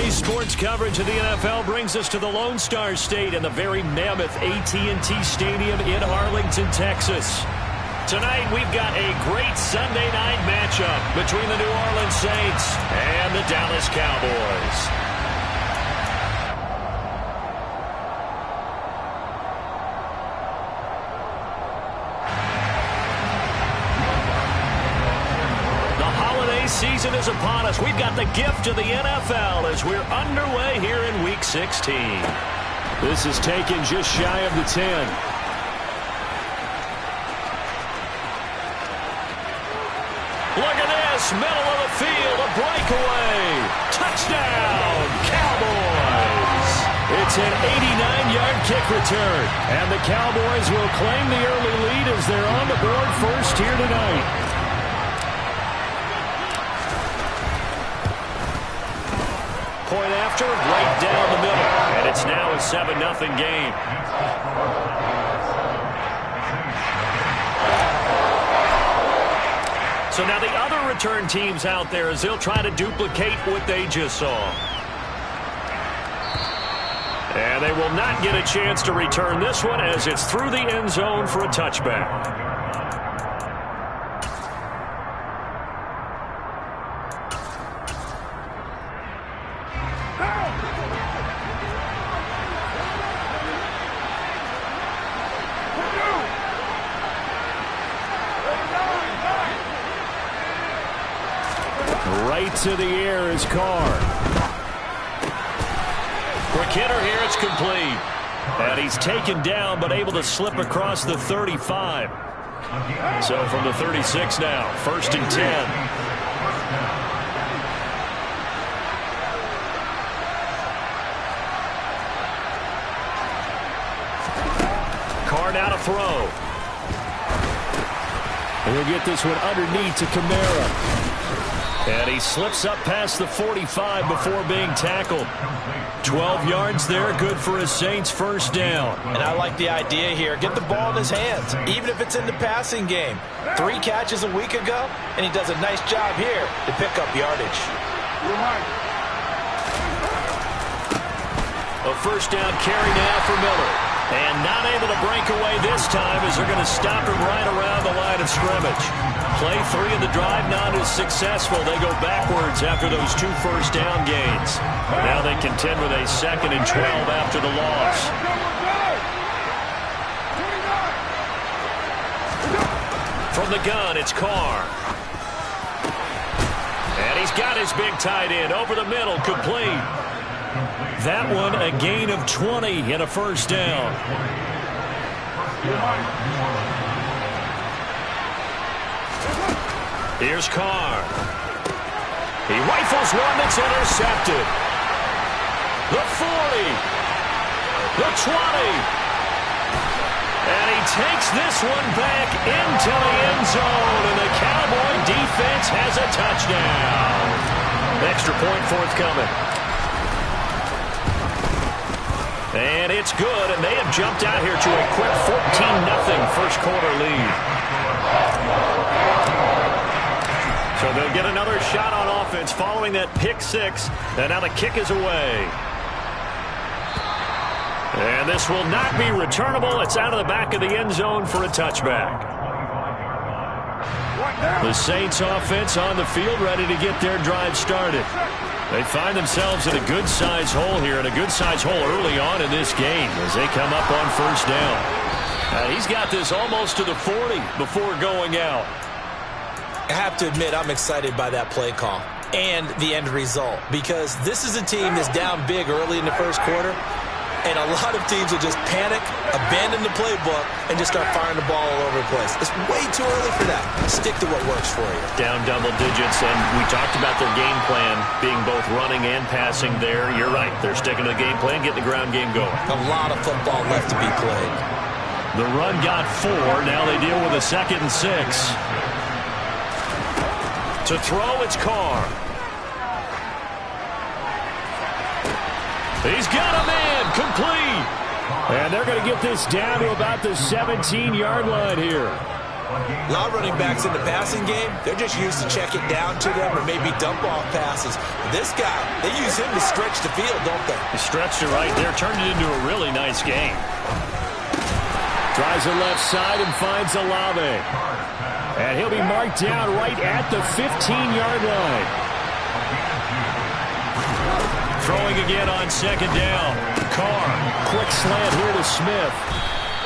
Daily sports coverage of the NFL brings us to the Lone Star State and the very mammoth AT&T Stadium in Arlington, Texas. Tonight, we've got a great Sunday night matchup between the New Orleans Saints and the Dallas Cowboys. Season is upon us. We've got the gift of the NFL as we're underway here in Week 16. This is taken just shy of the 10. Look at this, middle of the field, a breakaway. Touchdown, Cowboys. It's an 89-yard kick return, and the Cowboys will claim the early lead as they're on the board first here tonight. Point after, right down the middle. And it's now a 7-0 game. So now the other return teams out there as they'll try to duplicate what they just saw. And they will not get a chance to return this one as it's through the end zone for a touchback. Right to the air is Carr. For Kidder here, it's complete. And he's taken down, but able to slip across the 35. So from the 36 now, 1st and 10. Carr now to throw. And he'll get this one underneath to Kamara. And he slips up past the 45 before being tackled. 12 yards there, good for his Saints first down. And I like the idea here. Get the ball in his hands, even if it's in the passing game. 3 catches a week ago, and he does a nice job here to pick up yardage. A first down carry now for Miller. And not able to break away this time as they're going to stop him right around the line of scrimmage. Play 3 of the drive not as successful. They go backwards after those 2 first down gains. Now they contend with a 2nd and 12 after the loss. From the gun, it's Carr. And he's got his big tight end over the middle, complete. That one a gain of 20 and a first down. Here's Carr. He rifles one that's intercepted. The 40. The 20. And he takes this one back into the end zone. And the Cowboy defense has a touchdown. Extra point forthcoming. And it's good, and they have jumped out here to a quick 14-0 first quarter lead. So they'll get another shot on offense following that pick 6, and now the kick is away. And this will not be returnable. It's out of the back of the end zone for a touchback. The Saints offense on the field ready to get their drive started. They find themselves in a good-sized hole here, and a good-sized hole early on in this game as they come up on first down. He's got this almost to the 40 before going out. I have to admit, I'm excited by that play call and the end result, because this is a team that's down big early in the first quarter, and a lot of teams will just panic, abandon the playbook, and just start firing the ball all over the place. It's way too early for that. Stick to what works for you. Down double digits, and we talked about their game plan being both running and passing there. You're right. They're sticking to the game plan, getting the ground game going. A lot of football left to be played. The run got 4. Now they deal with a 2nd and 6. To throw, it's Carr. He's got a man, complete. And they're going to get this down to about the 17-yard line here. A lot of running backs in the passing game, they're just used to check it down to them or maybe dump off passes. But this guy, they use him to stretch the field, don't they? He stretched it right there, turned it into a really nice game. Tries the left side and finds Olave. And he'll be marked down right at the 15-yard line. Throwing again on second down. Carr, quick slant here to Smith.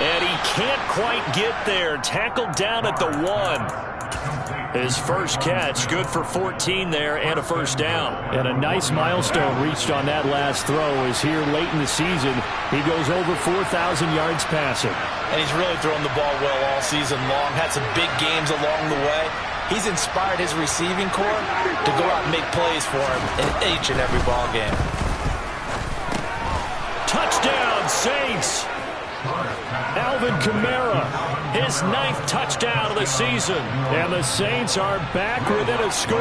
And he can't quite get there. Tackled down at the 1. His first catch, good for 14 there and a first down. And a nice milestone reached on that last throw is here late in the season. He goes over 4,000 yards passing. And he's really thrown the ball well all season long. Had some big games along the way. He's inspired his receiving corps to go out and make plays for him in each and every ball game. Touchdown, Saints! Alvin Kamara, his 9th touchdown of the season. And the Saints are back within a score.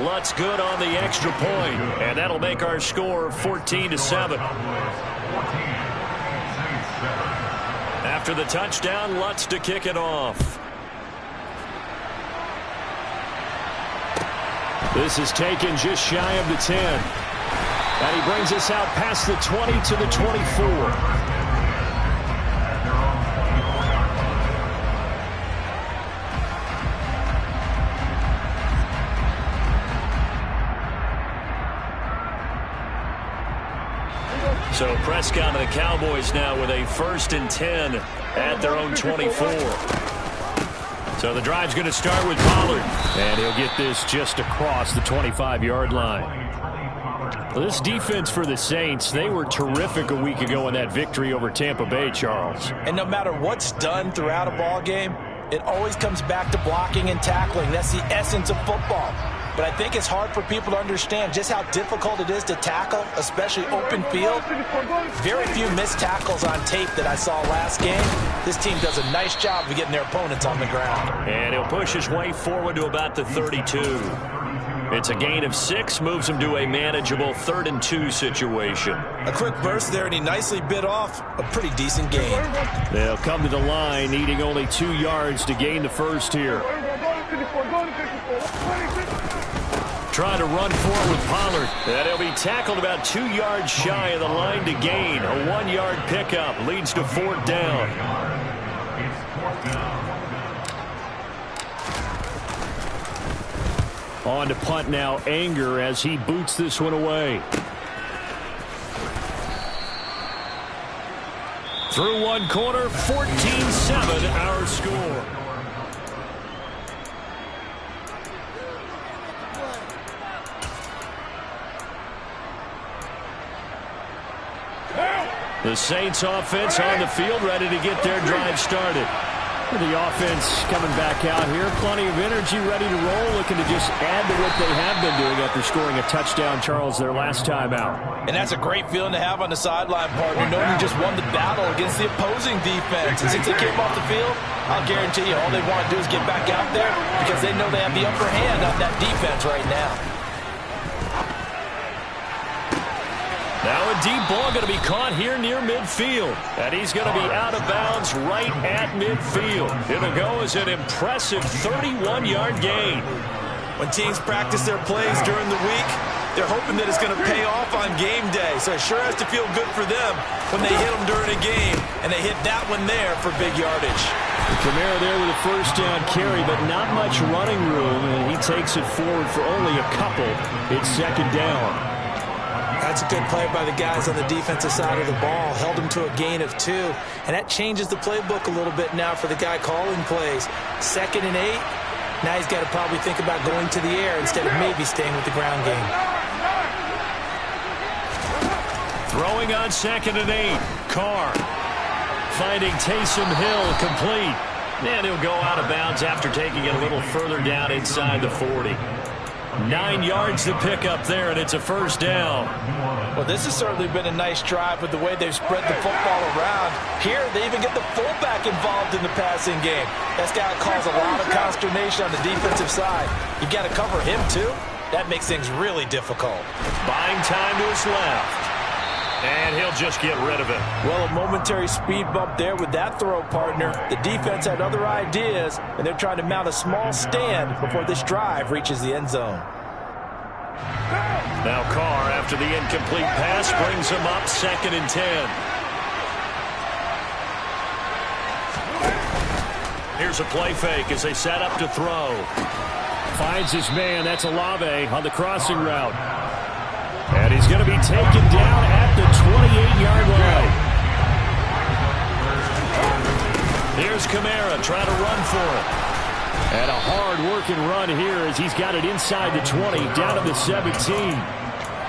Lutz good on the extra point, and that'll make our score 14-7. After the touchdown, Lutz to kick it off. This is taken just shy of the 10. And he brings us out past the 20 to the 24. So Prescott and the Cowboys now with a 1st and 10 at their own 24. So the drive's going to start with Pollard. And he'll get this just across the 25-yard line. This defense for the Saints, they were terrific a week ago in that victory over Tampa Bay, Charles. And no matter what's done throughout a ball game, it always comes back to blocking and tackling. That's the essence of football. But I think it's hard for people to understand just how difficult it is to tackle, especially open field. Very few missed tackles on tape that I saw last game. This team does a nice job of getting their opponents on the ground. And he'll push his way forward to about the 32. It's a gain of 6, moves him to a manageable 3rd and 2 situation. A quick burst there, and he nicely bit off a pretty decent gain. They'll come to the line, needing only 2 yards to gain the first here. Trying to run forward with Pollard. And he'll be tackled about 2 yards shy of the line to gain. A 1-yard pickup leads to 4th down. On to punt now, Anger, as he boots this one away. Through one corner, 14-7 our score. The Saints offense on the field, ready to get their drive started. The offense coming back out here. Plenty of energy, ready to roll, looking to just add to what they have been doing after scoring a touchdown, Charles, their last time out. And that's a great feeling to have on the sideline, partner, knowing you just won the battle against the opposing defense. And since they came off the field, I'll guarantee you all they want to do is get back out there because they know they have the upper hand on that defense right now. Now a deep ball going to be caught here near midfield. And he's going to be out of bounds right at midfield. It'll go as an impressive 31-yard gain. When teams practice their plays during the week, they're hoping that it's going to pay off on game day. So it sure has to feel good for them when they hit them during a game. And they hit that one there for big yardage. Kamara there with a first down carry, but not much running room. And he takes it forward for only a couple. It's 2nd down. That's a good play by the guys on the defensive side of the ball. Held him to a gain of 2. And that changes the playbook a little bit now for the guy calling plays. 2nd and 8. Now he's got to probably think about going to the air instead of maybe staying with the ground game. Throwing on 2nd and 8. Carr finding Taysom Hill complete. And he'll go out of bounds after taking it a little further down inside the 40. 9 yards to pick up there, and it's a first down. Well, this has certainly been a nice drive with the way they've spread the football around. Here, they even get the fullback involved in the passing game. That's got to cause a lot of consternation on the defensive side. You've got to cover him, too. That makes things really difficult. Buying time to his left. And he'll just get rid of it. Well, a momentary speed bump there with that throw, partner. The defense had other ideas, and they're trying to mount a small stand before this drive reaches the end zone. Now Carr, after the incomplete pass, brings him up 2nd and 10. Here's a play fake as they set up to throw. Finds his man. That's Olave on the crossing route. And he's going to be taken down at the 28-yard line. Here's Kamara trying to run for it. And a hard-working run here as he's got it inside the 20, down to the 17.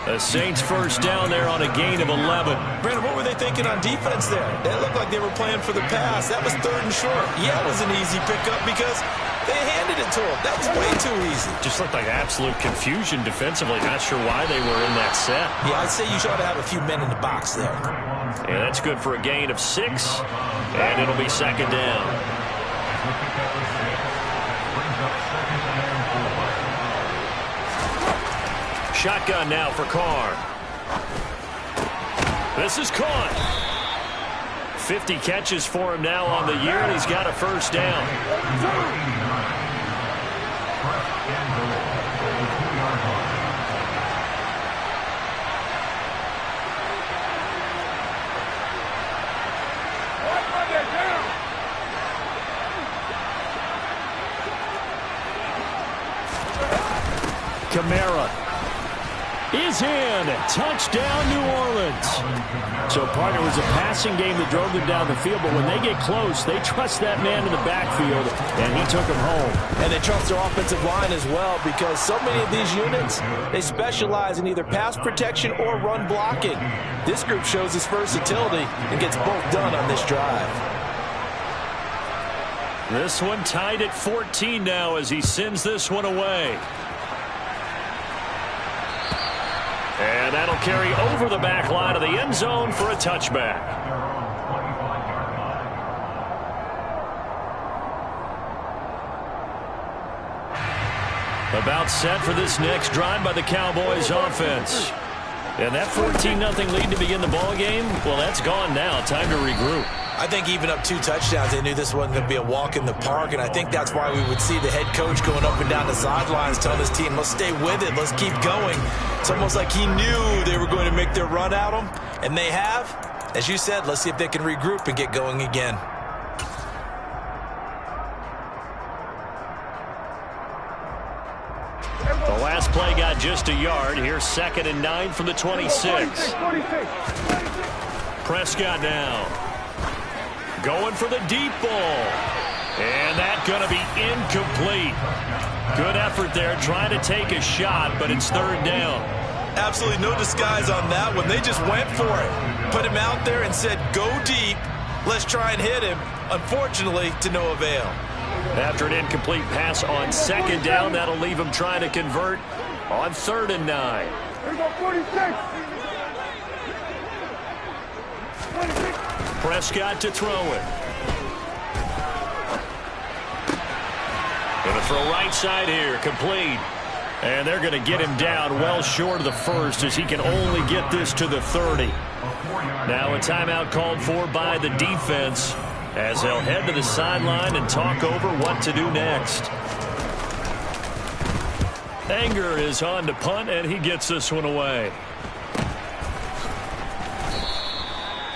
The Saints first down there on a gain of 11. Brandon, what were they thinking on defense there? They looked like they were playing for the pass. That was 3rd and short. Yeah, it was an easy pickup because they handed it to him. That was way too easy. Just looked like absolute confusion defensively. Not sure why they were in that set. Yeah, I'd say you ought to have a few men in the box there. And that's good for a gain of 6. And it'll be 2nd down. Shotgun now for Carr. This is caught. 50 catches for him now on the year, and he's got a first down. Kamara is in. Touchdown, New Orleans. So, partner, it was a passing game that drove them down the field, but when they get close, they trust that man in the backfield, and he took him home. And they trust their offensive line as well, because so many of these units, they specialize in either pass protection or run blocking. This group shows its versatility and gets both done on this drive. This one tied at 14 now as he sends this one away. And that'll carry over the back line of the end zone for a touchback. About set for this next drive by the Cowboys offense. And that 14-0 lead to begin the ball game, well, that's gone now. Time to regroup. I think even up 2 touchdowns, they knew this wasn't going to be a walk in the park, and I think that's why we would see the head coach going up and down the sidelines telling his team, let's stay with it, let's keep going. It's almost like he knew they were going to make their run at him, and they have. As you said, let's see if they can regroup and get going again. The last play got just a yard. Here's 2nd and 9 from the 26. Prescott now. Going for the deep ball. And that's going to be incomplete. Good effort there trying to take a shot, but it's 3rd down. Absolutely no disguise on that one. They just went for it. Put him out there and said, go deep. Let's try and hit him. Unfortunately, to no avail. After an incomplete pass on 2nd down, that'll leave him trying to convert on 3rd and 9. Here we go, 46. Prescott to throw it. Going to throw right side here, complete. And they're going to get him down well short of the 1st as he can only get this to the 30. Now a timeout called for by the defense as they'll head to the sideline and talk over what to do next. Anger is on to punt, and he gets this one away.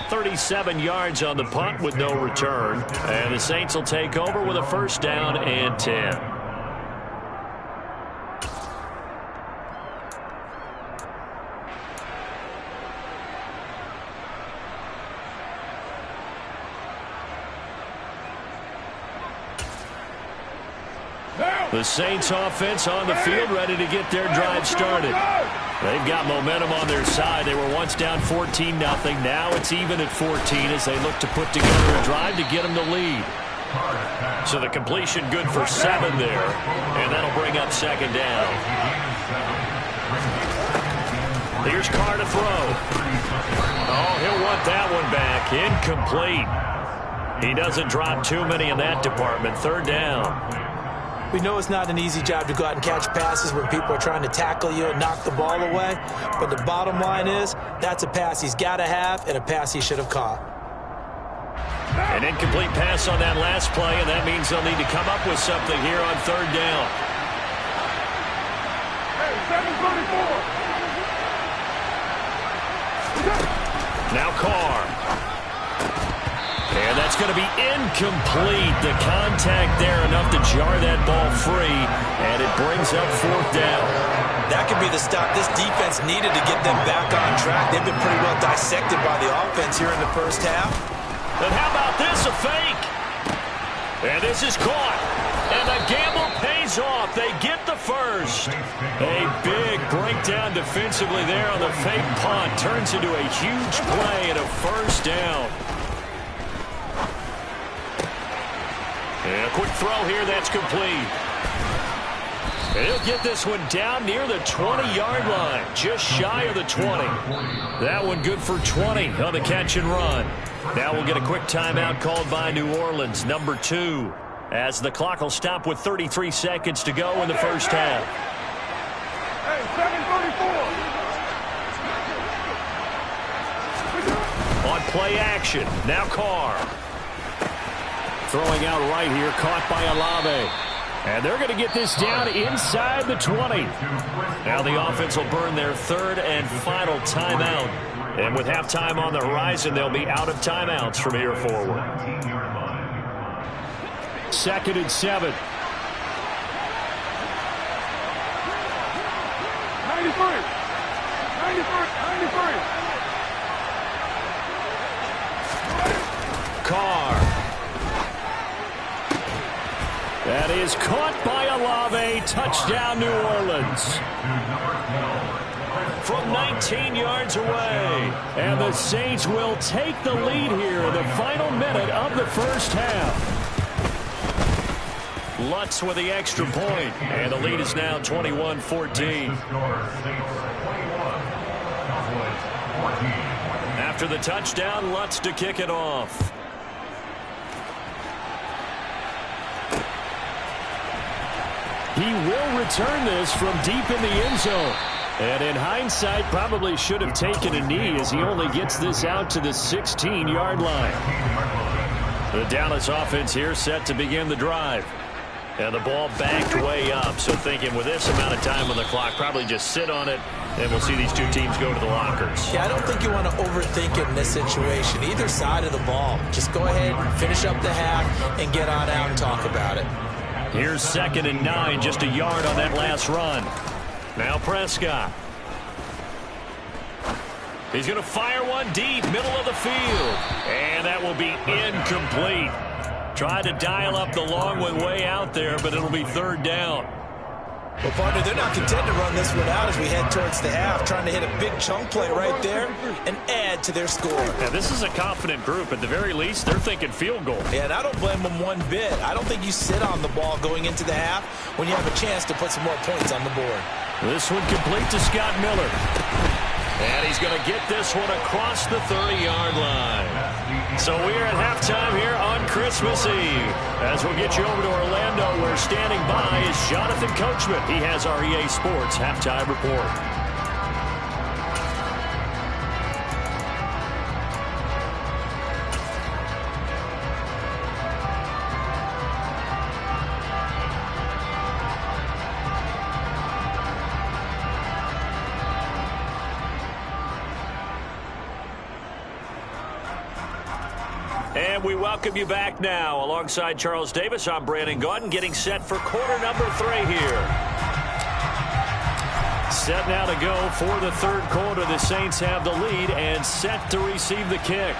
37 yards on the punt with no return. And the Saints will take over with a 1st down and 10. The Saints offense on the field ready to get their drive started. They've got momentum on their side. They were once down 14-0. Now it's even at 14 as they look to put together a drive to get them the lead. So the completion good for 7 there. And that'll bring up 2nd down. Here's Carr to throw. Oh, he'll want that one back. Incomplete. He doesn't drop too many in that department. 3rd down. We know it's not an easy job to go out and catch passes when people are trying to tackle you and knock the ball away. But the bottom line is, that's a pass he's got to have and a pass he should have caught. An incomplete pass on that last play, and that means they'll need to come up with something here on third down. Hey, 734. Now Carr. And that's going to be incomplete. The contact there enough to jar that ball free, and it brings up fourth down. That could be the stop this defense needed to get them back on track. They've been pretty well dissected by the offense here in the first half. And how about this, a fake? And this is caught. And the gamble pays off. They get the first. A big breakdown defensively there on the fake punt. Turns into a huge play and a first down. And a quick throw here, that's complete. And he'll get this one down near the 20-yard line, just shy of the 20. That one good for 20 on the catch and run. Now we'll get a quick timeout called by New Orleans, number 2, as the clock will stop with 33 seconds to go in the first half. Hey, 734. On play action, now Carr. Throwing out right here, caught by Olave. And they're going to get this down inside the 20. Now the offense will burn their third and final timeout. And with halftime on the horizon, they'll be out of timeouts from here forward. 2nd and 7. 93. Carr. That is caught by Olave. Touchdown, New Orleans. From 19 yards away. And the Saints will take the lead here in the final minute of the first half. Lutz with the extra point. And the lead is now 21-14. After the touchdown, Lutz to kick it off. He will return this from deep in the end zone. And in hindsight, probably should have taken a knee as he only gets this out to the 16-yard line. The Dallas offense here set to begin the drive. And the ball backed way up. So thinking with this amount of time on the clock, probably just sit on it, and we'll see these two teams go to the lockers. Yeah, I don't think you want to overthink it in this situation. Either side of the ball. Just go ahead, finish up the half, and get on out and talk about it. Here's 2nd and 9, just a yard on that last run. Now Prescott. He's going to fire one deep, middle of the field. And that will be incomplete. Tried to dial up the long one way out there, but it'll be third down. Well, partner, they're not content to run this one out as we head towards the half, trying to hit a big chunk play right there and add to their score. Now, this is a confident group. At the very least, they're thinking field goal. Yeah, and I don't blame them one bit. I don't think you sit on the ball going into the half when you have a chance to put some more points on the board. This one complete to Scott Miller. And he's going to get this one across the 30-yard line. So we're at halftime here on Christmas Eve. As we'll get you over to Orlando, where standing by is Jonathan Coachman. He has our EA Sports Halftime Report. And we welcome you back now. Alongside Charles Davis, I'm Brandon Gaudin, getting set for quarter number 3 here. Set now to go for the third quarter. The Saints have the lead and set to receive the kick.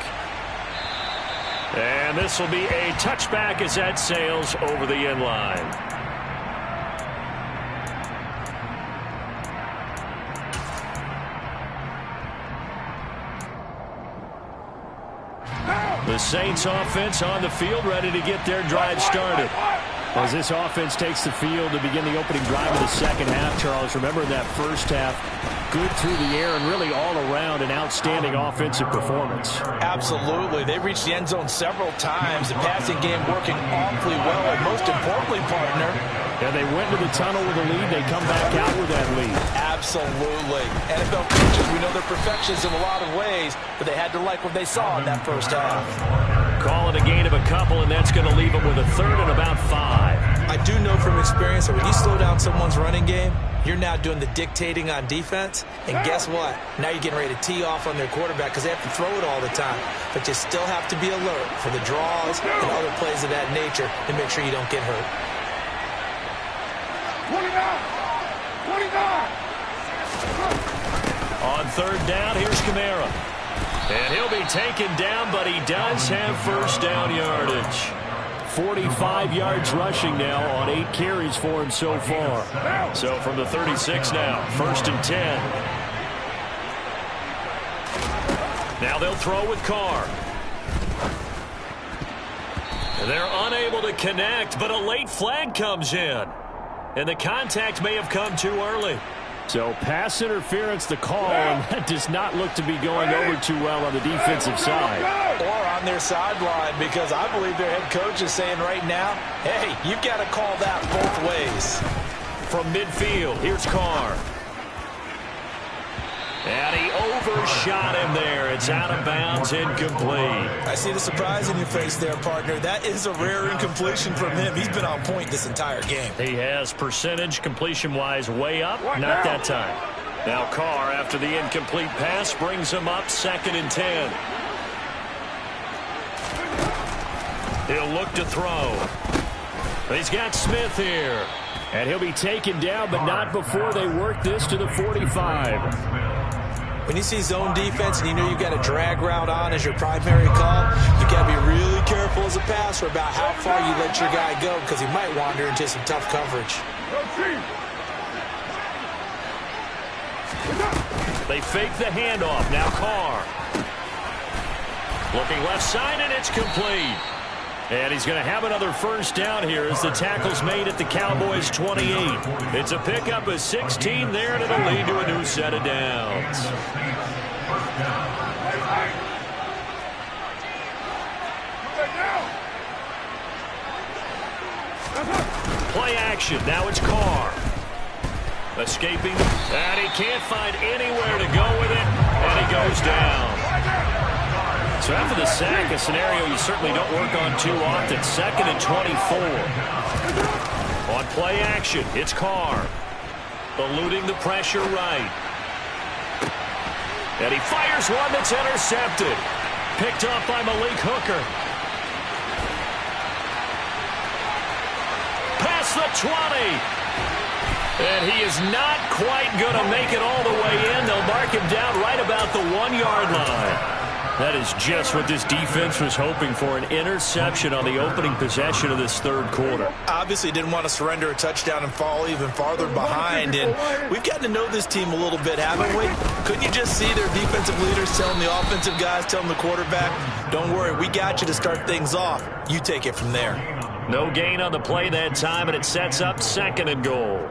And this will be a touchback as that sails over the end line. The Saints offense on the field, ready to get their drive started. As this offense takes the field to begin the opening drive of the second half, Charles, remember that first half, good through the air and really all around an outstanding offensive performance. Absolutely. They reached the end zone several times. The passing game working awfully well. And most importantly, partner, And they went to the tunnel with a lead. They come back out with that lead. Absolutely. NFL coaches, we know they're perfectionists in a lot of ways, but they had to like what they saw in that first half. Call it a gain of a couple, and that's going to leave them with a third and about 5. I do know from experience that when you slow down someone's running game, you're now doing the dictating on defense. And guess what? Now you're getting ready to tee off on their quarterback because they have to throw it all the time. But you still have to be alert for the draws and other plays of that nature to make sure you don't get hurt. 29! On third down, here's Kamara. And he'll be taken down, but he does have first down yardage. 45 yards rushing now on 8 carries for him so far. So from the 36 now, first and 10. Now they'll throw with Carr. They're unable to connect, but a late flag comes in. And the contact may have come too early. So pass interference the call, and that does not look to be going over too well on the defensive side. Or on their sideline, because I believe their head coach is saying right now, hey, you've got to call that both ways. From midfield, here's Carr. And he overshot him there. It's out of bounds, incomplete. I see the surprise in your face there, partner. That is a rare incompletion from him. He's been on point this entire game. He has percentage completion-wise way up. Not that time. Now Carr, after the incomplete pass, brings him up 2nd and 10. He'll look to throw. He's got Smith here. And he'll be taken down, but not before they work this to the 45. When you see zone defense and you know you've got a drag route on as your primary call, you've got to be really careful as a passer about how far you let your guy go because he might wander into some tough coverage. They fake the handoff. Now Carr. Looking left side, and it's complete. And he's going to have another first down here as the tackle's made at the Cowboys' 28. It's a pickup of 16 there, and it'll lead to a new set of downs. Play action. Now it's Carr. Escaping. And he can't find anywhere to go with it. And he goes down. So after the sack, a scenario you certainly don't work on too often. 2nd and 24. On play action, it's Carr. Eluding the pressure right. And he fires one that's intercepted. Picked up by Malik Hooker. Past the 20. And he is not quite going to make it all the way in. They'll mark him down right about the 1-yard line. That is just what this defense was hoping for, an interception on the opening possession of this third quarter. Obviously didn't want to surrender a touchdown and fall even farther behind. And we've gotten to know this team a little bit, haven't we? Couldn't you just see their defensive leaders telling the offensive guys, telling the quarterback, don't worry, we got you to start things off. You take it from there. No gain on the play that time, and it sets up 2nd and goal.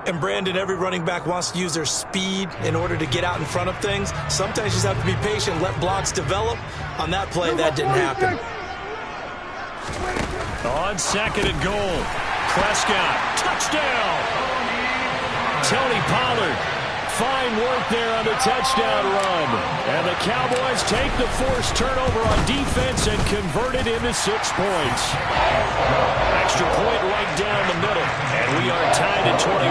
And, Brandon, every running back wants to use their speed in order to get out in front of things. Sometimes you just have to be patient, let blocks develop. On that play, that didn't happen. On 2nd and goal, Prescott, touchdown! Tony Pollard, fine work there on the touchdown run. And the Cowboys take the forced turnover on defense and convert it into 6 points. Extra point right down the middle, and we are tied at 21.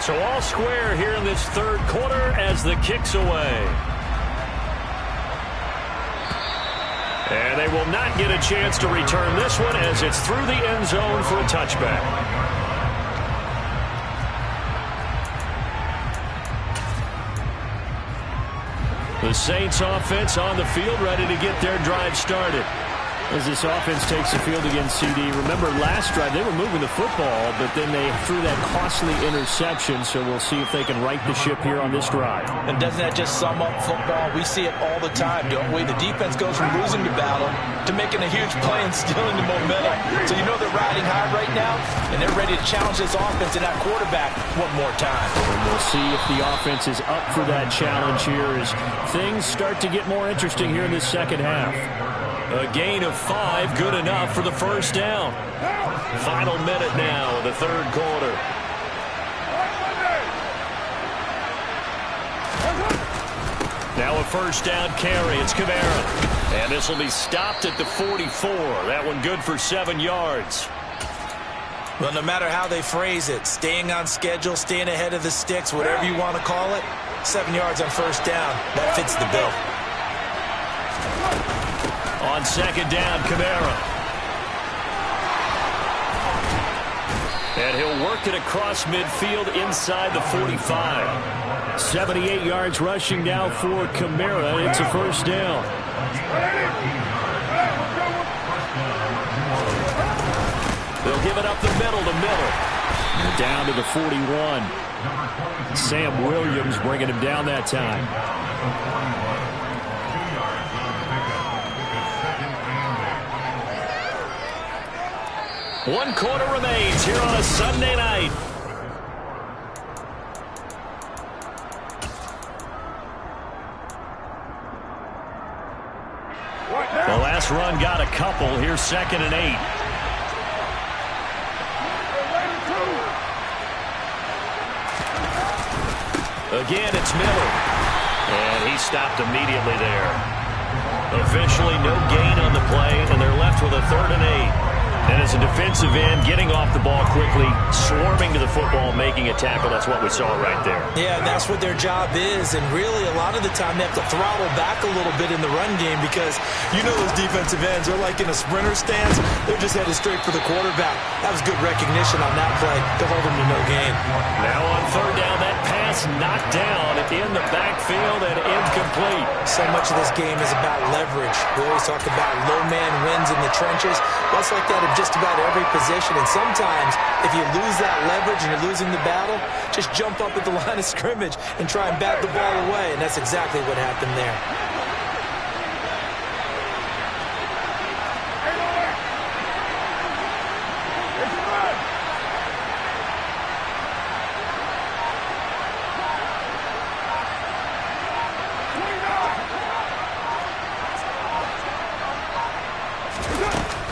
So all square here in this third quarter as the kick's away. And they will not get a chance to return this one as it's through the end zone for a touchback. The Saints offense on the field ready to get their drive started. As this offense takes the field against CD. Remember, last drive, they were moving the football, but then they threw that costly interception, so we'll see if they can right the ship here on this drive. And doesn't that just sum up football? We see it all the time, don't we? The defense goes from losing the battle to making a huge play and stealing the momentum. So you know they're riding high right now, and they're ready to challenge this offense and that quarterback one more time. And we'll see if the offense is up for that challenge here as things start to get more interesting here in this second half. A gain of 5, good enough for the first down. Final minute now of the third quarter. Now a first down carry. It's Kamara. And this will be stopped at the 44. That one good for 7 yards. Well, no matter how they phrase it, staying on schedule, staying ahead of the sticks, whatever you want to call it, 7 yards on first down, that fits the bill. On second down, Kamara. And he'll work it across midfield inside the 45. 78 yards rushing now for Kamara. It's a first down. They'll give it up the middle to Miller. And down to the 41. Sam Williams bringing him down that time. 1 quarter remains here on a Sunday night. The last run got a couple. Here's 2nd and 8. Again, it's Miller. And he stopped immediately there. Officially no gain on the play, and they're left with a 3rd and 8. And as a defensive end, getting off the ball quickly, swarming to the football, making a tackle, that's what we saw right there. Yeah, and that's what their job is. And really, a lot of the time, they have to throttle back a little bit in the run game because you know those defensive ends, they're like in a sprinter stance. They're just headed straight for the quarterback. That was good recognition on that play to hold them to no gain. Now on 3rd down, that pass knocked down in the backfield and incomplete. So much of this game is about leverage. We always talk about low man wins in the trenches. That's like that in just about every position. And sometimes, if you lose that leverage and you're losing the battle, just jump up at the line of scrimmage and try and bat the ball away. And that's exactly what happened there.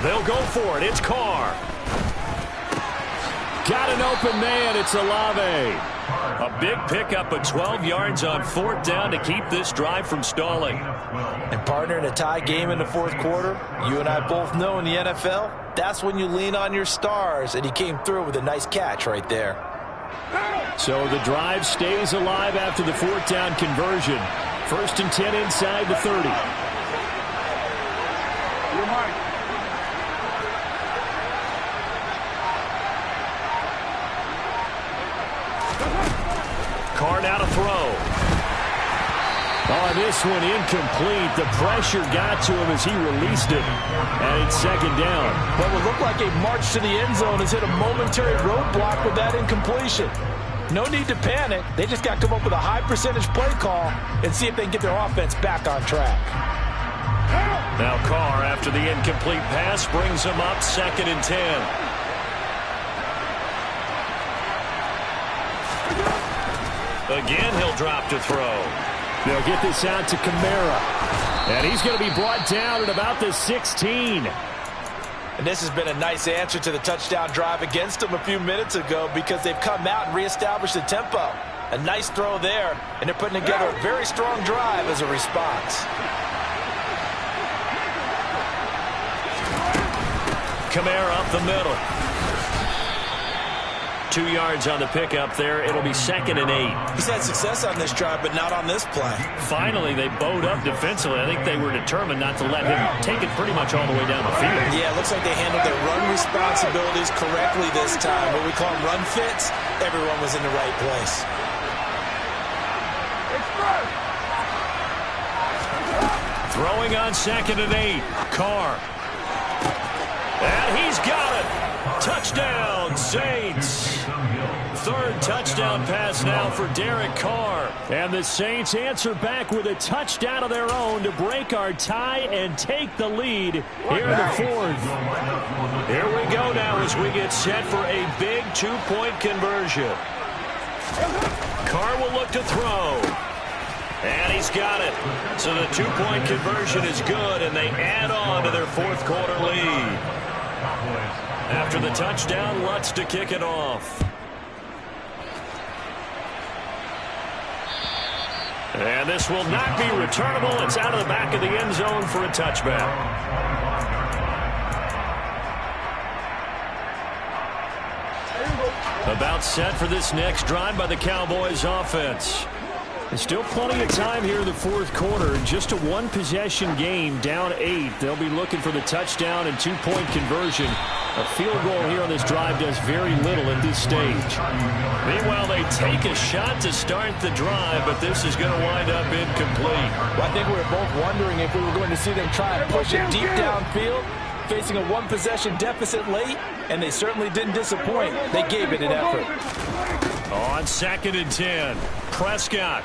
They'll go for it. It's Carr. Got an open man. It's Olave. A big pickup of 12 yards on 4th down to keep this drive from stalling. And partner, in a tie game in the 4th quarter, you and I both know in the NFL, that's when you lean on your stars, and he came through with a nice catch right there. So the drive stays alive after the 4th down conversion. 1st and 10 inside the 30. Carr now to throw. Oh, this one incomplete. The pressure got to him as he released it. And it's 2nd down. What would look like a march to the end zone has hit a momentary roadblock with that incompletion. No need to panic. They just got to come up with a high percentage play call and see if they can get their offense back on track. Now Carr, after the incomplete pass, brings him up 2nd and 10. Again, he'll drop to throw. They'll get this out to Kamara. And he's going to be brought down at about the 16. And this has been a nice answer to the touchdown drive against them a few minutes ago because they've come out and reestablished the tempo. A nice throw there, and they're putting together a very strong drive as a response. Kamara up the middle. 2 yards on the pickup there. It'll be 2nd and 8. He's had success on this drive, but not on this play. Finally, they bowed up defensively. I think they were determined not to let him take it pretty much all the way down the field. Yeah, it looks like they handled their run responsibilities correctly this time. What we call them run fits, everyone was in the right place. Throwing on 2nd and 8. Carr. And he's got it. Touchdown, Saints. Third touchdown pass now for Derek Carr. And the Saints answer back with a touchdown of their own to break our tie and take the lead here in the fourth. Here we go now as we get set for a big two-point conversion. Carr will look to throw. And he's got it. So the two-point conversion is good, and they add on to their fourth quarter lead. After the touchdown, Lutz to kick it off. And this will not be returnable. It's out of the back of the end zone for a touchback. About set for this next drive by the Cowboys offense. There's still plenty of time here in the fourth quarter. Just a one-possession game, down 8. They'll be looking for the touchdown and two-point conversion. A field goal here on this drive does very little at this stage. Meanwhile, they take a shot to start the drive, but this is going to wind up incomplete. Well, I think we were both wondering if we were going to see them try and push it deep downfield, facing a one-possession deficit late, and they certainly didn't disappoint. They gave it an effort. On 2nd and 10, Prescott.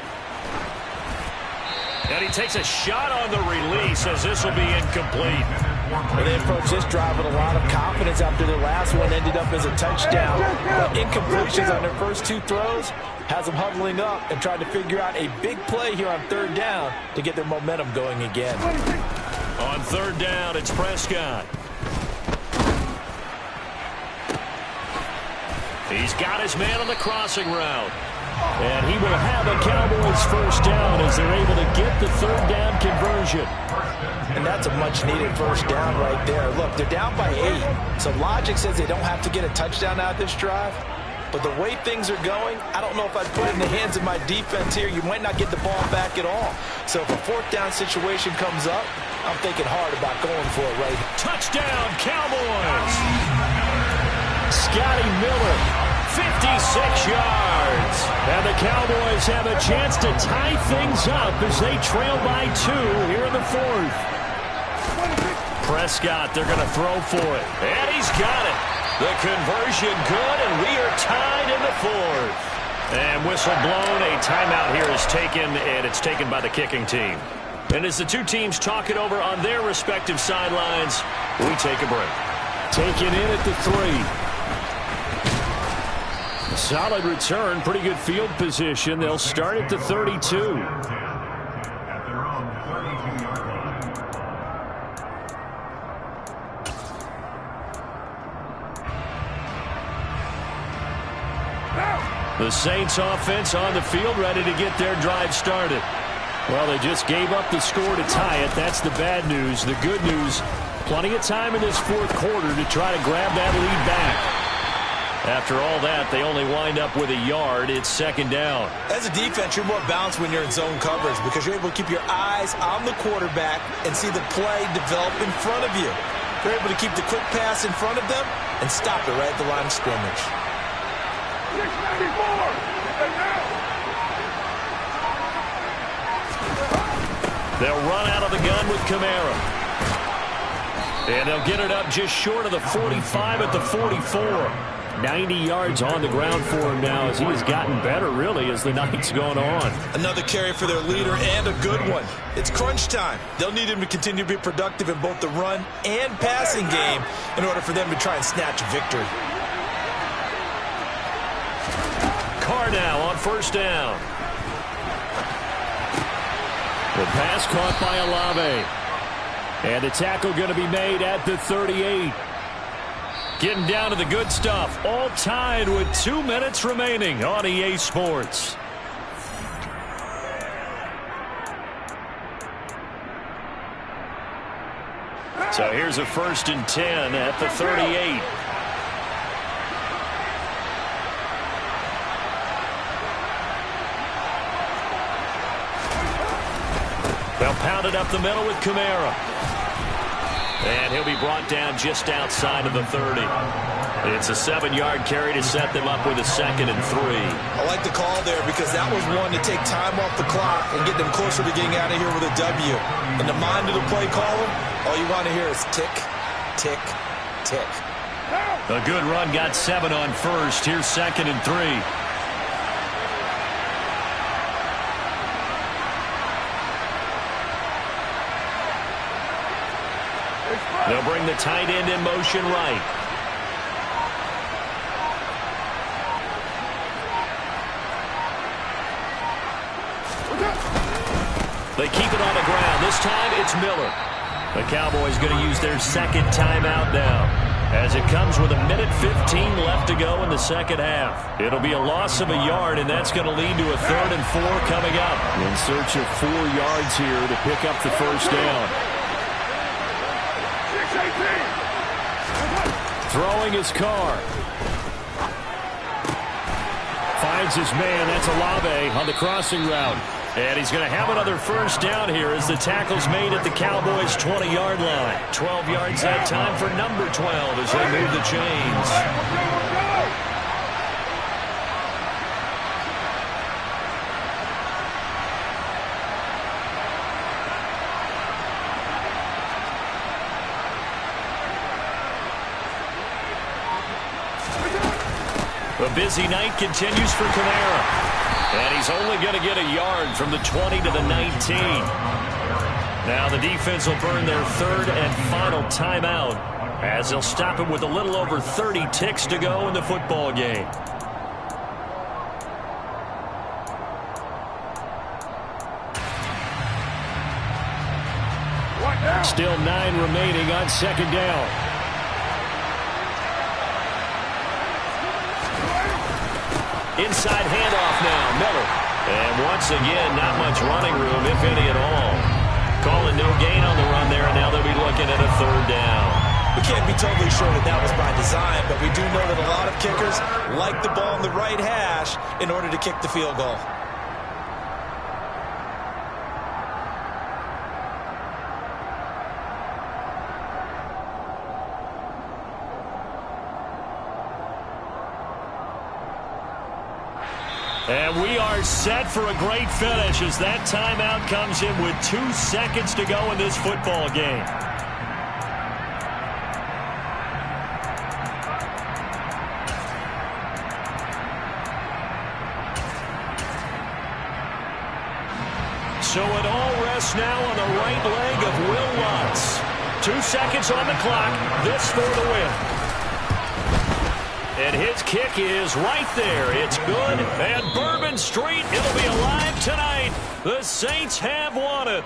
And he takes a shot on the release as this will be incomplete. Well, they approached this drive with a lot of confidence after their last one ended up as a touchdown. But incompletions on their first two throws has them huddling up and trying to figure out a big play here on 3rd down to get their momentum going again. On 3rd down, it's Prescott. He's got his man on the crossing route. And he will have a Cowboys first down as they're able to get the 3rd down conversion. And that's a much-needed first down right there. Look, they're down by 8. So logic says they don't have to get a touchdown out of this drive. But the way things are going, I don't know if I'd put it in the hands of my defense here. You might not get the ball back at all. So if a 4th down situation comes up, I'm thinking hard about going for it right here. Touchdown, Cowboys! Scotty Miller, 56 yards. And the Cowboys have a chance to tie things up as they trail by 2 here in the fourth. Prescott, they're going to throw for it. And he's got it. The conversion good, and we are tied in the fourth. And whistle blown. A timeout here is taken, and it's taken by the kicking team. And as the two teams talk it over on their respective sidelines, we take a break. Taken in at the 3. Solid return, pretty good field position. They'll start at the 32. The Saints offense on the field, ready to get their drive started. Well, they just gave up the score to tie it. That's the bad news. The good news, plenty of time in this fourth quarter to try to grab that lead back. After all that, they only wind up with a yard. It's 2nd down. As a defense, you're more balanced when you're in zone coverage because you're able to keep your eyes on the quarterback and see the play develop in front of you. You're able to keep the quick pass in front of them and stop it right at the line of scrimmage. 694! They'll run out of the gun with Kamara. And they'll get it up just short of the 45 at the 44. 90 yards on the ground for him now as he has gotten better, really, as the night's gone on. Another carry for their leader and a good one. It's crunch time. They'll need him to continue to be productive in both the run and passing game in order for them to try and snatch a victory. Carr now on 1st down. The pass caught by Olave. And the tackle going to be made at the 38. Getting down to the good stuff. All tied with 2 minutes remaining on EA Sports. So here's a 1st and 10 at the 38. They'll pound it up the middle with Kamara. And he'll be brought down just outside of the 30. It's a 7-yard carry to set them up with a 2nd and 3. I like the call there because that was one to take time off the clock and get them closer to getting out of here with a W. In the mind of the play caller, all you want to hear is tick, tick, tick. A good run got 7 on first. Here's 2nd and 3. They'll bring the tight end in motion right. They keep it on the ground. This time it's Miller. The Cowboys going to use their 2nd timeout now, as it comes with 1:15 left to go in the 2nd half. It'll be a loss of a yard, and that's going to lead to a 3rd and 4 coming up. In search of 4 yards here to pick up the first down. Throwing his car. Finds his man. That's Olave on the crossing route. And he's going to have another first down here as the tackle's made at the Cowboys' 20-yard line. 12 yards that time for number 12 as they move the chains. The busy night continues for Kamara. And he's only going to get a yard from the 20 to the 19. Now the defense will burn their 3rd and final timeout, as they'll stop it with a little over 30 ticks to go in the football game. Still 9 remaining on 2nd down. Inside handoff now, Miller. And once again, not much running room, if any at all. Calling no gain on the run there, and now they'll be looking at a 3rd down. We can't be totally sure that that was by design, but we do know that a lot of kickers like the ball in the right hash in order to kick the field goal. And we are set for a great finish as that timeout comes in with 2 seconds to go in this football game. So it all rests now on the right leg of Will Lutz. 2 seconds on the clock. This for the win. And his kick is right there. It's good. And Bourbon Street, it'll be alive tonight. The Saints have won it.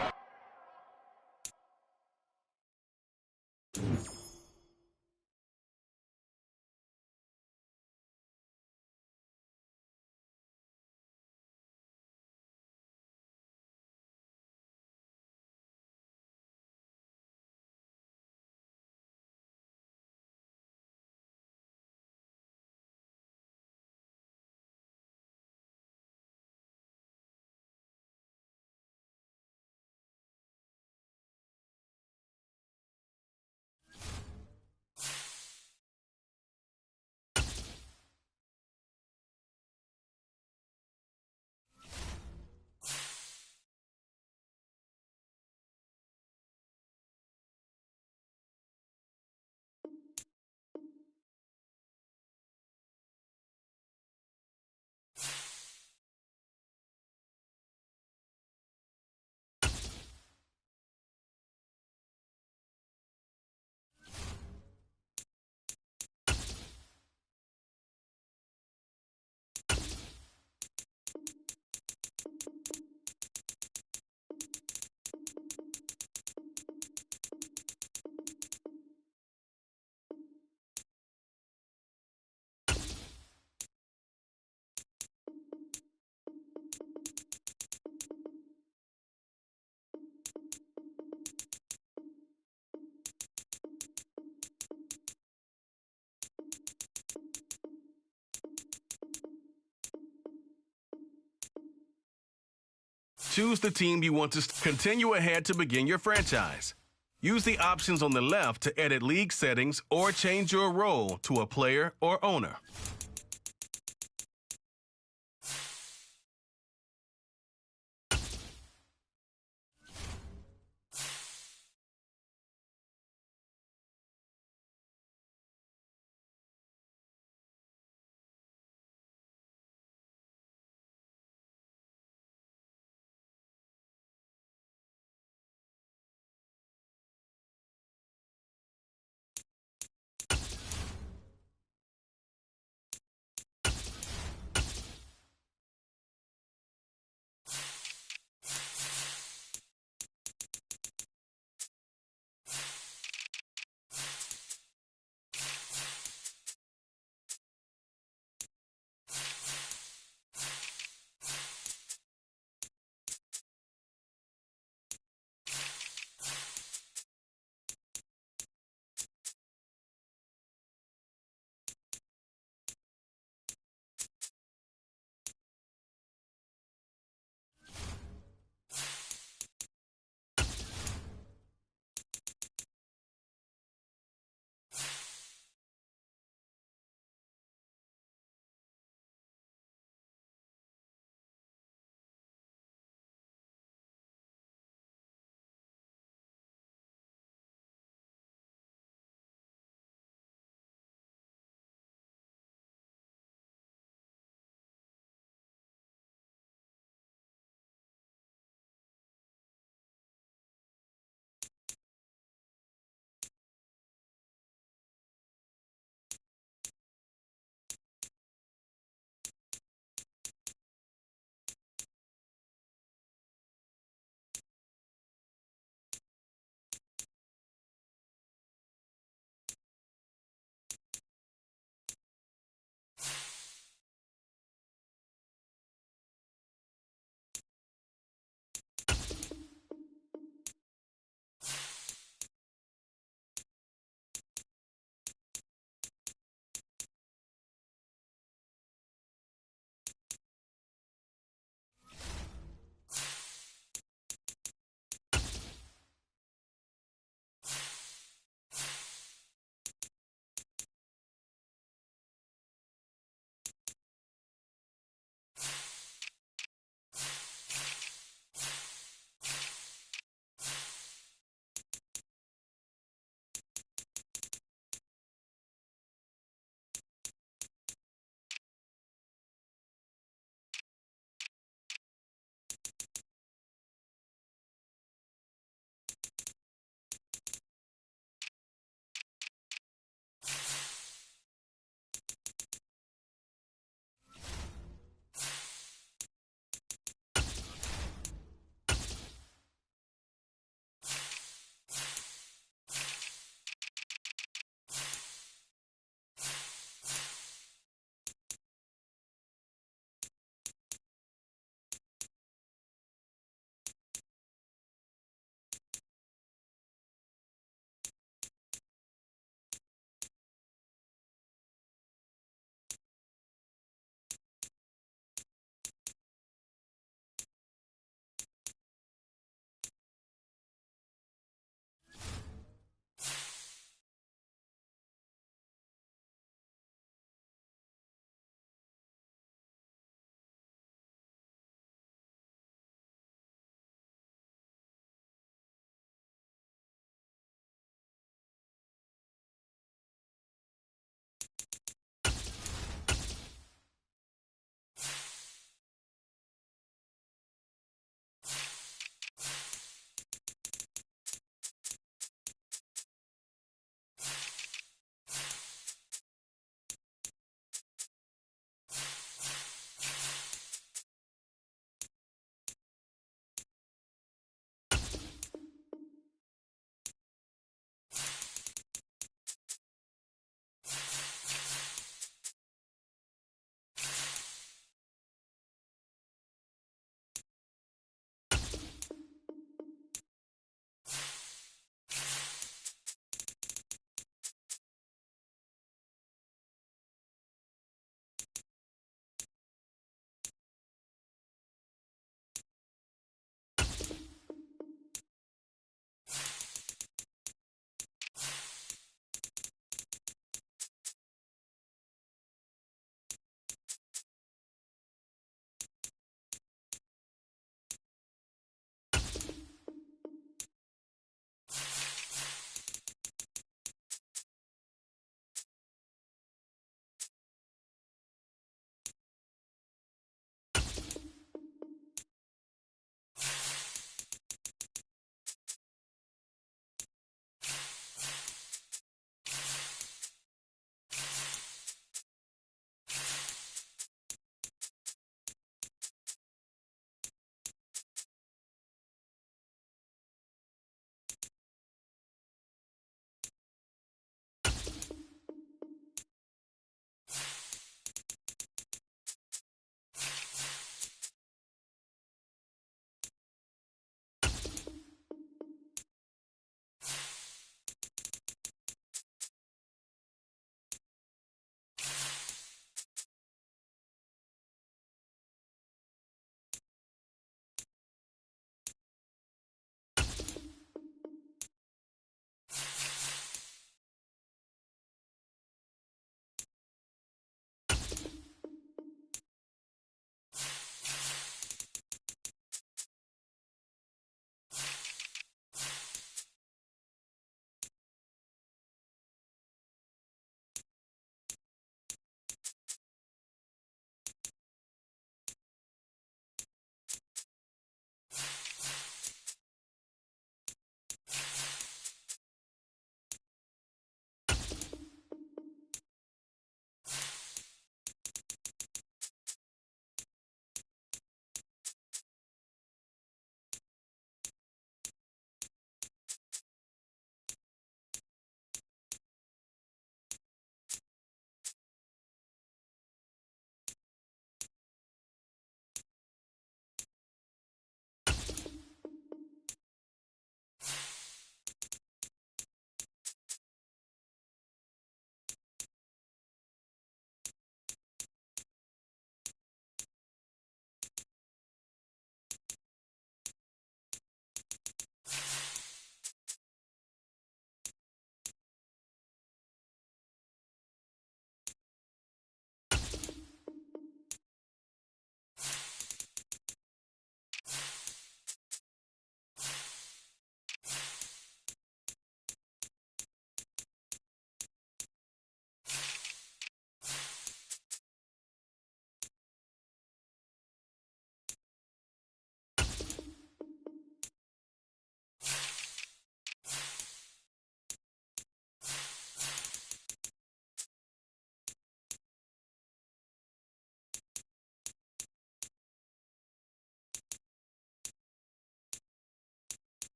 Choose the team you want to continue ahead to begin your franchise. Use the options on the left to edit league settings or change your role to a player or owner.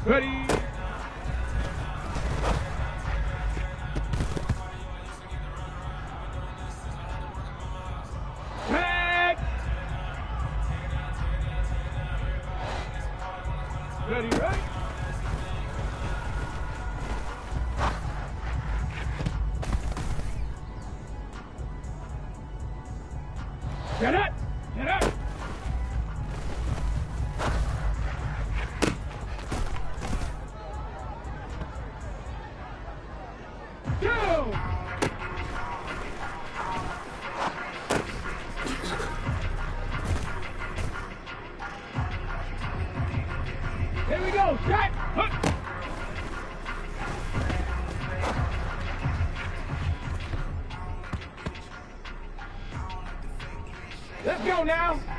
Ready. Tag. Ready, ready. Get it! Get it! Go! Here we go, set! Hup. Let's go now!